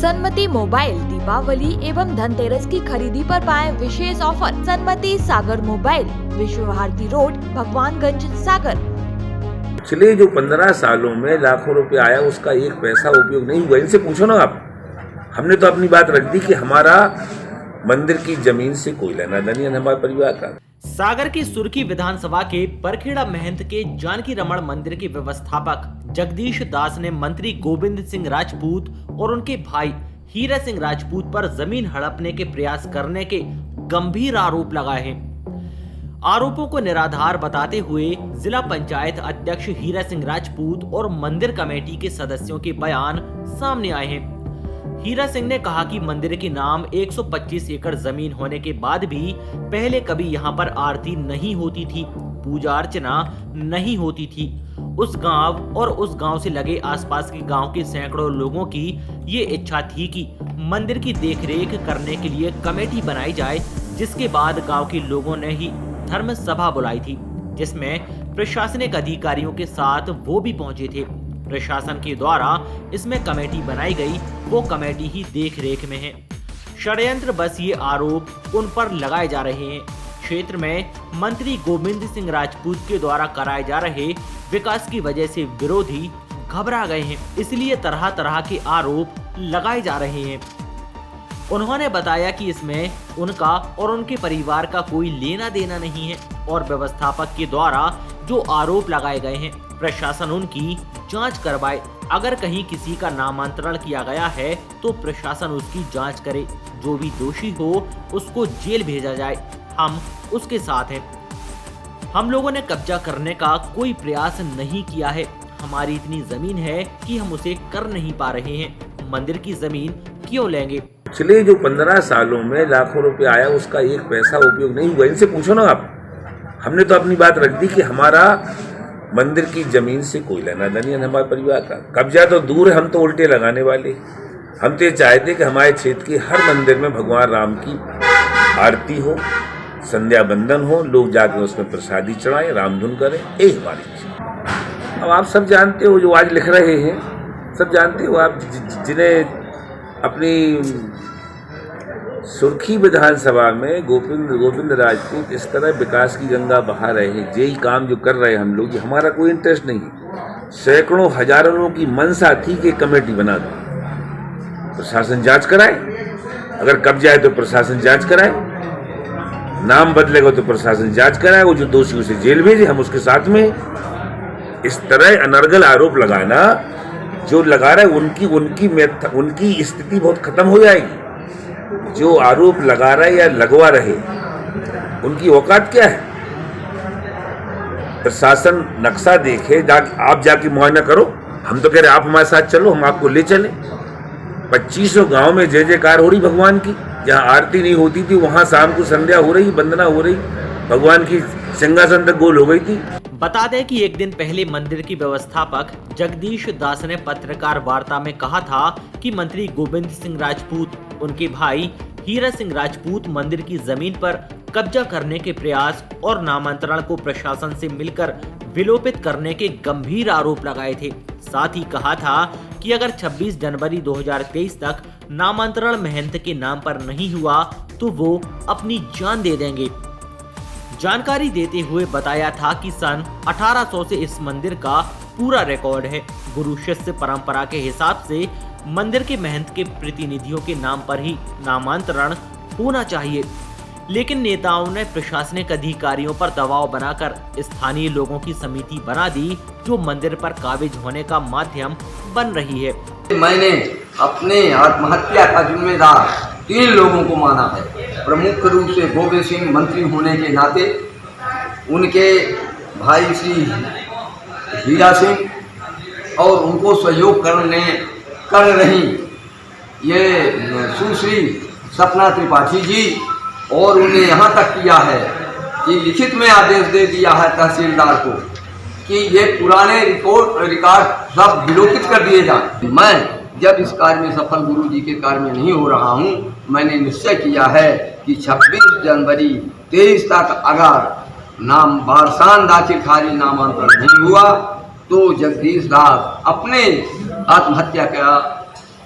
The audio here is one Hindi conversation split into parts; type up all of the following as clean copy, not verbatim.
सन्मति मोबाइल दीपावली एवं धनतेरस की खरीदी पर पाएं विशेष ऑफर। सन्मति सागर मोबाइल, विश्व भारती रोड, भगवानगंज, सागर। पिछले जो 15 सालों में लाखों रुपए आया उसका एक पैसा उपयोग नहीं हुआ। इनसे पूछो ना आप। हमने तो अपनी बात रख दी कि हमारा मंदिर की जमीन से कोई लेना देना नहीं, हमारे परिवार का। सागर की सुर्खी विधानसभा के परखेड़ा महंत के जानकी रमण मंदिर के व्यवस्थापक जगदीश दास ने मंत्री गोविंद सिंह राजपूत और उनके भाई हीरा सिंह राजपूत पर जमीन हड़पने के प्रयास करने के गंभीर आरोप लगाए हैं। आरोपों को निराधार बताते हुए जिला पंचायत अध्यक्ष हीरा सिंह राजपूत और मंदिर कमेटी के सदस्यों के बयान सामने आए हैं। हीरा सिंह ने कहा कि मंदिर के नाम 125 एकड़ जमीन होने के बाद भी पहले कभी यहां पर आरती नहीं होती थी, पूजा अर्चना नहीं होती थी। उस गांव और उस गांव से लगे आसपास के गांव के सैकड़ों लोगों की ये इच्छा थी कि मंदिर की देखरेख करने के लिए कमेटी बनाई जाए, जिसके बाद गांव के लोगों ने ही धर्म सभा बुलाई थी, जिसमें प्रशासनिक अधिकारियों के साथ वो भी पहुंचे थे। प्रशासन के द्वारा इसमें कमेटी बनाई गई, वो कमेटी ही देख रेख में है। षड्यंत्र बस ये आरोप उन पर लगाए जा रहे हैं। क्षेत्र में मंत्री गोविंद सिंह राजपूत के द्वारा कराए जा रहे विकास की वजह से विरोधी घबरा गए हैं, इसलिए तरह तरह के आरोप लगाए जा रहे हैं। उन्होंने बताया कि इसमें उनका और उनके परिवार का कोई लेना देना नहीं है और व्यवस्थापक के द्वारा जो आरोप लगाए गए हैं प्रशासन उनकी जांच करवाए। अगर कहीं किसी का नामांतरण किया गया है तो प्रशासन उसकी जांच करे, जो भी दोषी हो उसको जेल भेजा जाए। हम उसके साथ हैं। हम लोगों ने कब्जा करने का कोई प्रयास नहीं किया है। हमारी इतनी जमीन है कि हम उसे कर नहीं पा रहे हैं। मंदिर की जमीन क्यों लेंगे? पिछले जो 15 सालों में लाखों रुपए आया उसका एक पैसा उपयोग नहीं हुआ। इनसे पूछो ना आप। हमने तो अपनी बात रख दी कि हमारा मंदिर की जमीन से कोई लेना देना नहीं, हमारे परिवार का। कब्जा तो दूर है, हम तो उल्टे लगाने वाले। हम तो ये चाहते कि हमारे क्षेत्र के हर मंदिर में भगवान राम की आरती हो, संध्या बंदन हो, लोग जाकर उसमें प्रसादी चढ़ाएं, रामधुन करें, यही हमारी इच्छा। अब आप सब जानते हो, जो आज लिख रहे हैं सब जानते हो आप, जिन्हें अपनी सुर्खी विधानसभा में गोविंद राजपूत इस तरह विकास की गंगा बहा रहे हैं, यही काम जो कर रहे हैं हम लोग, हमारा कोई इंटरेस्ट नहीं। सैकड़ों हजारों लोगों की मंशा थी कि कमेटी बना दो, प्रशासन जांच कराए। अगर कब्जा है तो प्रशासन जांच कराए, नाम बदलेगा तो प्रशासन जांच कराए, वो जो दोषी उसे जेल भेजे, हम उसके साथ में। इस तरह अनर्गल आरोप लगाना जो लगा रहा है उनकी स्थिति बहुत खत्म हो जाएगी। जो आरोप लगा रहा है या लगवा रहे उनकी औकात क्या है? प्रशासन नक्शा देखे, आप जाके मुआयना करो। हम तो कह रहे आप हमारे साथ चलो, हम आपको ले चले। 2500 गांव में जय जयकार हो रही भगवान की। जहां आरती नहीं होती थी वहां शाम को संध्या हो रही, वंदना हो रही, भगवान की सिंहासन तक गोल हो गई थी। बता दें कि एक दिन पहले मंदिर की व्यवस्थापक जगदीश दास ने पत्रकार वार्ता में कहा था कि मंत्री गोविंद सिंह राजपूत, उनके भाई हीरा सिंह राजपूत मंदिर की जमीन पर कब्जा करने के प्रयास और नामांतरण को प्रशासन से मिलकर विलोपित करने के गंभीर आरोप लगाए थे। साथ ही कहा था कि अगर 26 जनवरी 2023 तक नामांतरण महंत के नाम पर नहीं हुआ तो वो अपनी जान दे देंगे। जानकारी देते हुए बताया था कि सन 1800 से इस मंदिर का पूरा रिकॉर्ड है। गुरु शिष्य परंपरा के हिसाब से मंदिर के महंत के प्रतिनिधियों के नाम पर ही नामांतरण होना चाहिए, लेकिन नेताओं ने प्रशासनिक अधिकारियों पर दबाव बनाकर स्थानीय लोगों की समिति बना दी, जो मंदिर पर काबिज होने का माध्यम बन रही है। मैंने अपने आत्महत्या का जिम्मेदार 3 लोगों को माना है। प्रमुख रूप से गोविंद सिंह मंत्री होने के नाते, उनके भाई श्री हीरा सिंह और उनको सहयोग कर रही ये सुश्री सपना त्रिपाठी जी, और उन्हें यहाँ तक किया है कि लिखित में आदेश दे दिया है तहसीलदार को कि ये पुराने रिकॉर्ड सब विलोपित कर दिए जाए। मैं जब इस कार्य में सफल गुरु जी के कार्य में नहीं हो रहा हूँ, मैंने निश्चय किया है कि 26 जनवरी 23 तक अगर नाम बारसान दाखिल खारिज नामांतरण नहीं हुआ तो जगदीश दास अपने आत्महत्या का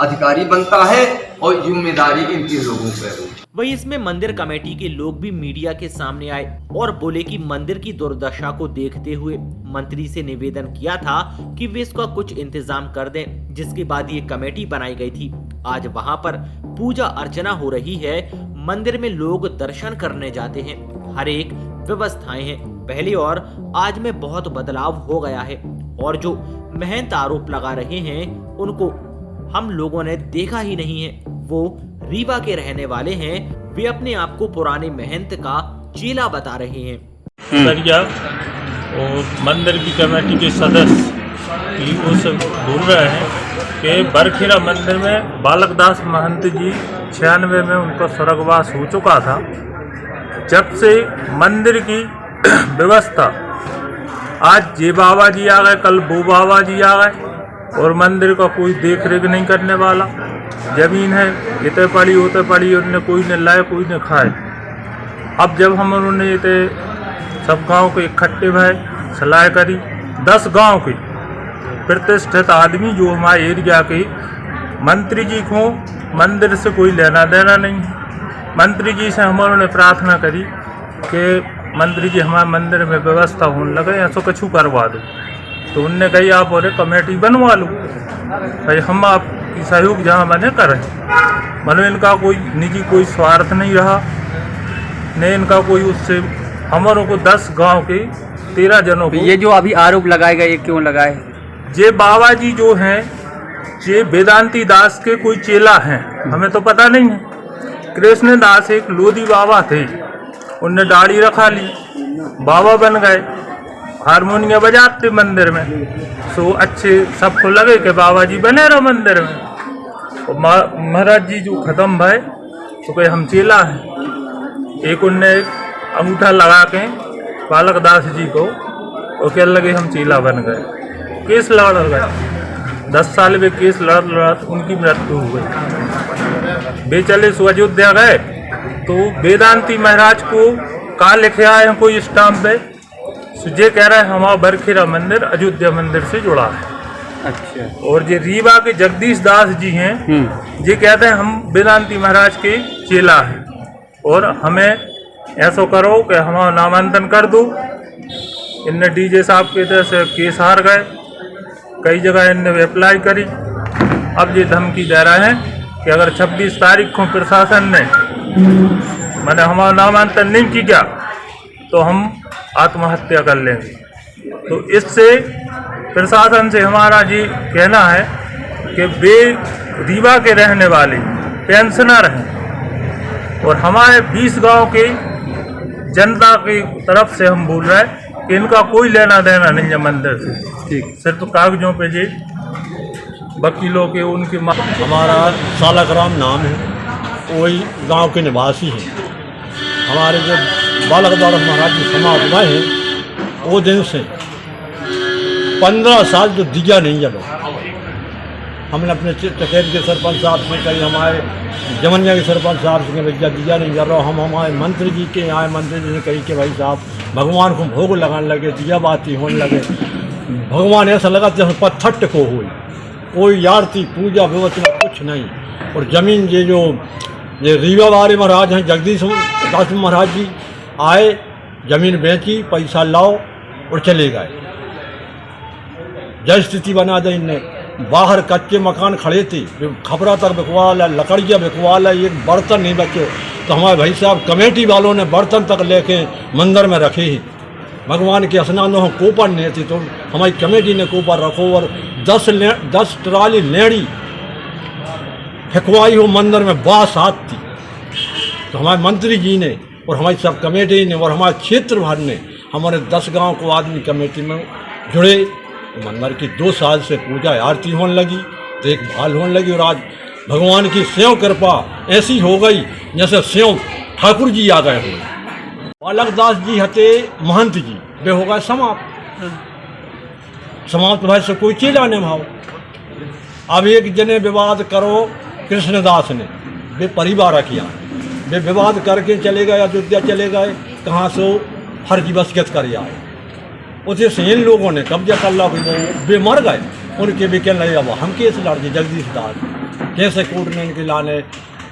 अधिकारी बनता है और जिम्मेदारी इन 3 लोगों पर है। वहीं इसमें मंदिर कमेटी के लोग भी मीडिया के सामने आए और बोले कि मंदिर की दुर्दशा को देखते हुए मंत्री से निवेदन किया था कि वे इसका कुछ इंतजाम कर दें, जिसके बाद ये कमेटी बनाई गई थी। आज वहां पर पूजा अर्चना हो रही है, मंदिर में लोग दर्शन करने जाते हैं, हर एक व्यवस्थाएं हैं पहले और आज में बहुत बदलाव हो गया है। और जो महंत आरोप लगा रहे हैं उनको हम लोगों ने देखा ही नहीं है, वो रीवा के रहने वाले हैं, वे अपने आप को पुराने महंत का चेला बता रहे हैं। दरिया और मंदिर की कमेटी के सदस्य की वो सब बोल रहे हैं कि बरखेड़ा मंदिर में बालकदास महंत जी 96 में उनका स्वर्गवास हो चुका था। जब से मंदिर की व्यवस्था, आज ये बाबा जी आ गए, कल वो बाबा जी आ गए और मंदिर का कोई देख रेख नहीं करने वाला। जमीन है इतने पड़ी उतने पड़ी, उन्हें कोई ने लाए कोई ने खाए। अब जब हम उन्होंने इतने सब गांव के इकट्ठे भय सलाह करी, 10 गांव के प्रतिष्ठित आदमी जो हमारे एरिया के मंत्री जी को मंदिर से कोई लेना देना नहीं है। मंत्री जी से हमारे प्रार्थना करी कि मंत्री जी हमारे मंदिर में व्यवस्था होने लगे, ऐसा कछु करवा दो। तो उनने कही आप और कमेटी बनवा लो भाई, हम आपकी सहयोग जहाँ बने करें। मतलब इनका कोई निजी कोई स्वार्थ नहीं रहा, नहीं इनका कोई उससे हमारों को 10 गांव के 13 जनों को। ये जो अभी आरोप लगाए गए, ये क्यों लगाए? ये बाबा जी जो हैं ये वेदांती दास के कोई चेला हैं, हमें तो पता नहीं है। कृष्ण दास एक लोधी बाबा थे, उनने दाढ़ी रखा ली, बाबा बन गए, हारमोनियम बजाते मंदिर में। सो अच्छे सबको लगे कि बाबा जी बने रहो मंदिर में। और महाराज जी जो खत्म भय तो कहे हम चेला हैं। एक उनने एक अंगूठा लगा के बालकदास जी को और कहने लगे हम चेला बन गए। केस लड़ गए, 10 साल में केस लड़ उनकी मृत्यु हो गई। बेचले सो अयोध्या गए तो वेदांती महाराज को कहा लिखे आए हैं कोई स्टाम्प पे, ये कह रहे हैं हमारा बरखेड़ा मंदिर अयोध्या मंदिर से जुड़ा है। अच्छा। और ये रीवा के जगदीश दास जी हैं, ये कहते हैं हम वेदांती महाराज के चेला हैं और हमें ऐसा करो कि हमारा नामांकन कर दो। इनने डीजे साहब के तरह से केस हार गए, कई जगह इनने अप्लाई करी। अब ये धमकी दे रहे हैं कि अगर 26 तारीख को प्रशासन ने मैंने हमारा नामांकन नहीं किया तो हम आत्महत्या कर लेंगे। तो इससे प्रशासन से हमारा जी कहना है कि वे रीवा के रहने वाले पेंशनर हैं और हमारे 20 गांव के जनता की तरफ से हम बोल रहे हैं कि इनका कोई लेना देना नहीं है मंदिर से। ठीक, सिर्फ कागजों पे जी वकीलों के उनके हमारा सालकराम नाम है, वही गांव के निवासी हैं। हमारे जो बालकदास महाराज जी समाज हुए हैं वो दिन से 15 साल जो दिया नहीं जलो। हमने अपने चकेत के सरपंच साहब से कही, हमारे जमनिया के सरपंच साहब से भैया दिया नहीं जल रहा। हम हमारे मंत्री जी के आए, मंत्री जी ने कही कि भाई साहब भगवान को भोग लगाने लगे, दिया बाती होने लगे। भगवान ऐसा लगा जैसे पत्थर टिको हुई, कोई आरती पूजा व्यवस्था कुछ नहीं। और ज़मीन ये रीवा वाले महाराज हैं जगदीश दास महाराज जी आए, ज़मीन बेची, पैसा लाओ और चले गए। जय स्थिति बना दी इनने। बाहर कच्चे मकान खड़े थे, खपरा तक बिकवाल है, लकड़ियाँ बिकवाल है, एक बर्तन नहीं बचे। तो हमारे भाई साहब कमेटी वालों ने बर्तन तक लेके मंदिर में रखे ही। भगवान के स्नानों कोपर नहीं थी तो हमारी कमेटी ने कोपर रखो और 10 ट्राली लेड़ी फेंकवाई हो मंदिर में, बास हाथ थी। तो हमारे मंत्री जी ने और हमारी सब कमेटी ने और हमारे क्षेत्र भर ने हमारे 10 गांव को आदमी कमेटी में जुड़े। मंदिर की 2 साल से पूजा आरती होने लगी, देखभाल होने लगी और आज भगवान की स्यों कृपा ऐसी हो गई जैसे स्यों ठाकुर जी आ गए हुए। बालकदास जी हते महंत जी वे हो गए समाप्त। समाप्त भाई से कोई चेला नहीं भाव। अब एक जने विवाद करो कृष्णदास ने, वे परिवार किया, वे विवाद करके चले गए, अयोध्या चले गए, कहाँ से फर्जी बसगत कर आए। उसे से इन लोगों ने कब्जा कर ला, वे मर गए, उनके भी कहने लगे अब हम केस लड़ दिए जगदीश दास। कैसे कोर्ट ने इनके लाने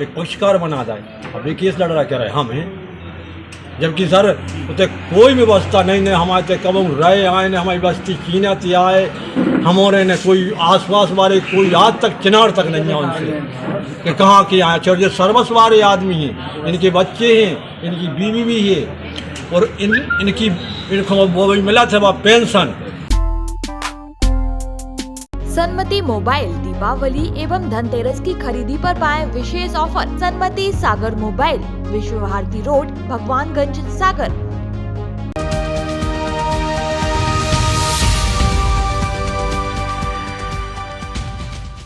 एक पक्षकार बना जाए। अभी केस लड़ रहा कह रहे हम हैं, जबकि सर उते कोई भी व्यवस्था नहीं हमारे कब रहे आए ने हमारी बस्ती चीना थी आए हमारे ने कोई आसपास वाले कोई आज तक किनार तक नहीं है उनसे कि कहाँ के आए। और ये सर्वस्व वाले आदमी हैं, इनके बच्चे हैं, इनकी बीवी भी है और इनको वो भी मिला था पेंशन। सन्मति मोबाइल दीपावली एवं धनतेरस की खरीदी पर पाए विशेष ऑफर। सन्मति सागर मोबाइल, विश्व भारती रोड, भगवानगंज, सागर।